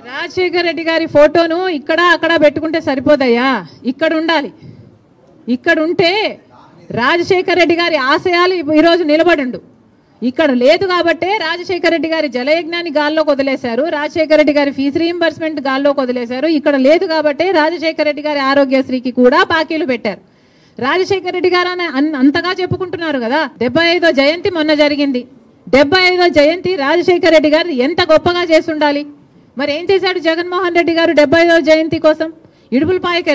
రాజశేఖర రెడ్డి గారి ఫోటోను ఇక్కడ అక్కడ పెట్టుకుంటే సరిపోదయ్యా, ఇక్కడ ఉండాలి. ఇక్కడ ఉంటే రాజశేఖర రెడ్డి గారి ఆశయాలు ఈరోజు నిలబడిండు. ఇక్కడ లేదు కాబట్టే రాజశేఖర రెడ్డి గారి జలయజ్ఞాన్ని గాల్లోకి వదిలేశారు, రాజశేఖర రెడ్డి గారి ఫీజు రీయింబర్స్మెంట్ గాల్లోకి వదిలేశారు. ఇక్కడ లేదు కాబట్టే రాజశేఖర రెడ్డి గారి ఆరోగ్యశ్రీకి కూడా బాకీలు పెట్టారు. రాజశేఖర రెడ్డి గారు అంతగా చెప్పుకుంటున్నారు కదా. 75వ జయంతి మొన్న జరిగింది. 75వ జయంతి రాజశేఖర రెడ్డి గారు ఎంత గొప్పగా చేసి ఉండాలి. మరి ఏం చేశాడు జగన్మోహన్ రెడ్డి గారు 75వ జయంతి కోసం? ఇడుపులపాయకి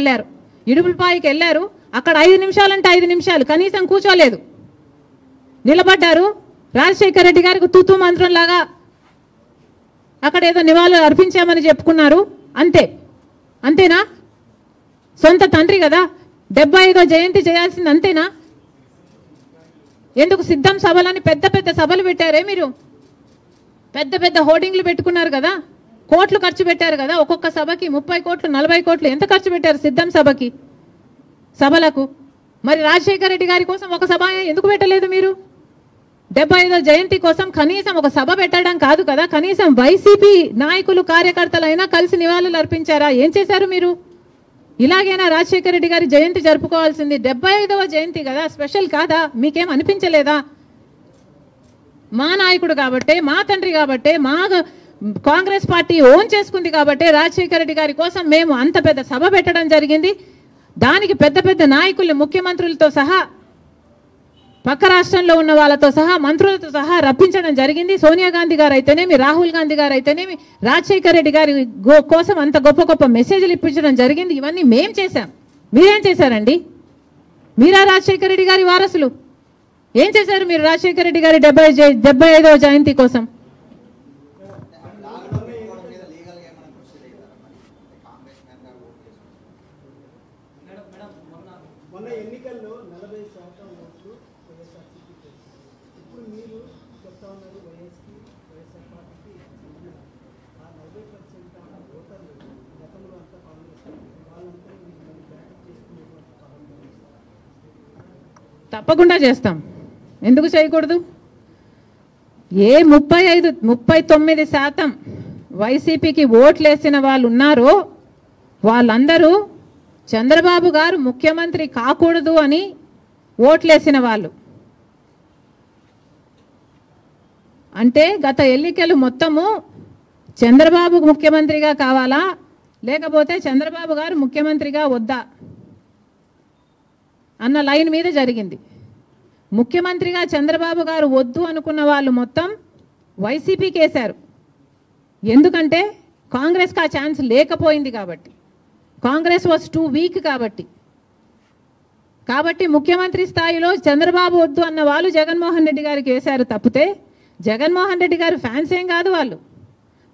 వెళ్ళారు. అక్కడ 5 నిమిషాలంటే 5 నిమిషాలు కనీసం కూర్చోలేదు, నిలబడ్డారు. రాజశేఖర రెడ్డి గారికి తూతూ మంత్రంలాగా అక్కడ ఏదో నివాళులు అర్పించామని చెప్పుకున్నారు. అంతేనా? సొంత తండ్రి కదా, 75వ జయంతి చేయాల్సింది అంతేనా? ఎందుకు సిద్ధం సభలని పెద్ద పెద్ద సభలు పెట్టారే మీరు? పెద్ద పెద్ద హోర్డింగ్లు పెట్టుకున్నారు కదా, కోట్లు ఖర్చు పెట్టారు కదా. ఒక్కొక్క సభకి 30 కోట్లు 40 కోట్లు ఎంత ఖర్చు పెట్టారు సిద్ధం సభలకు? మరి రాజశేఖర రెడ్డి గారి కోసం ఒక సభ ఎందుకు పెట్టలేదు మీరు? 75వ జయంతి కోసం కనీసం ఒక సభ పెట్టడం కాదు కదా, కనీసం వైసీపీ నాయకులు కార్యకర్తలైనా కలిసి నివాళులు అర్పించారా? ఏం చేశారు మీరు? ఇలాగైనా రాజశేఖర రెడ్డి గారి జయంతి జరుపుకోవాల్సింది. 75వ జయంతి కదా, స్పెషల్ కాదా? మీకేం అనిపించలేదా? మా నాయకుడు కాబట్టే, మా తండ్రి కాబట్టే, మా కాంగ్రెస్ పార్టీ ఓన్ చేసుకుంది కాబట్టే రాజశేఖర రెడ్డి గారి కోసం మేము అంత పెద్ద సభ పెట్టడం జరిగింది. దానికి పెద్ద పెద్ద నాయకులు, ముఖ్యమంత్రులతో సహా, పక్క రాష్ట్రంలో ఉన్న వాళ్ళతో సహా, మంత్రులతో సహా రప్పించడం జరిగింది. సోనియా గాంధీ గారు అయితేనేమి, రాహుల్ గాంధీ గారు అయితేనేమి రాజశేఖర రెడ్డి గారి కోసం అంత గొప్ప గొప్ప మెసేజ్లు ఇప్పించడం జరిగింది. ఇవన్నీ మేం చేశాం. మీరేం చేశారండి? మీరా రాజశేఖర రెడ్డి గారి వారసులు? ఏం చేశారు మీరు రాజశేఖర రెడ్డి గారి 75వ జయంతి కోసం? ఎన్నికల్లో 40% ఓట్లు వైఎస్ఆర్సీపీ. ఇప్పుడు మీరు చెప్తా ఉన్నారు వైఎస్ఆర్ పార్టీకి ఆ 40% ఓటర్లు గతంలో అంతా కాంగ్రెస్ వాళ్ళంతా మిమ్మల్ని బ్యాకప్ చేసుకునేటువంటి పదం. తప్పకుండా చేస్తాం, ఎందుకు చేయకూడదు? ఏ 39% వైసీపీకి ఓట్లేసిన వాళ్ళు ఉన్నారో వాళ్ళందరూ చంద్రబాబు గారు ముఖ్యమంత్రి కాకూడదు అని ఓట్లేసిన వాళ్ళు. అంటే గత ఎన్నికలు మొత్తము చంద్రబాబు ముఖ్యమంత్రిగా కావాలా, లేకపోతే చంద్రబాబు గారు ముఖ్యమంత్రిగా వద్దా అన్న లైన్ మీద జరిగింది. ముఖ్యమంత్రిగా చంద్రబాబు గారు వద్దు అనుకున్న వాళ్ళు మొత్తం వైసీపీకి వేశారు. ఎందుకంటే కాంగ్రెస్కి ఆ ఛాన్స్ లేకపోయింది కాబట్టి, కాంగ్రెస్ వాజ్ టూ వీక్ కాబట్టి ముఖ్యమంత్రి స్థాయిలో చంద్రబాబు వద్దు అన్న వాళ్ళు జగన్మోహన్ రెడ్డి గారికి వేశారు తప్పితే జగన్మోహన్ రెడ్డి గారు ఫ్యాన్స్ ఏం కాదు.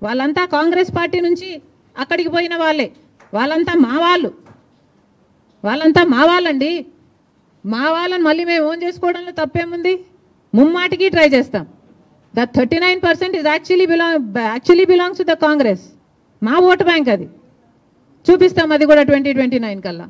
వాళ్ళంతా కాంగ్రెస్ పార్టీ నుంచి అక్కడికి పోయిన వాళ్ళే. వాళ్ళంతా మా వాళ్ళండి. మా వాళ్ళని మళ్ళీ మేము ఓన్ చేసుకోవడంలో తప్పేముంది? ముమ్మాటికి ట్రై చేస్తాం. That 39% is actually belongs to the Congress. మా ఓటు బ్యాంక్ అది. చూపిస్తాం అది కూడా 2029 కల్లా.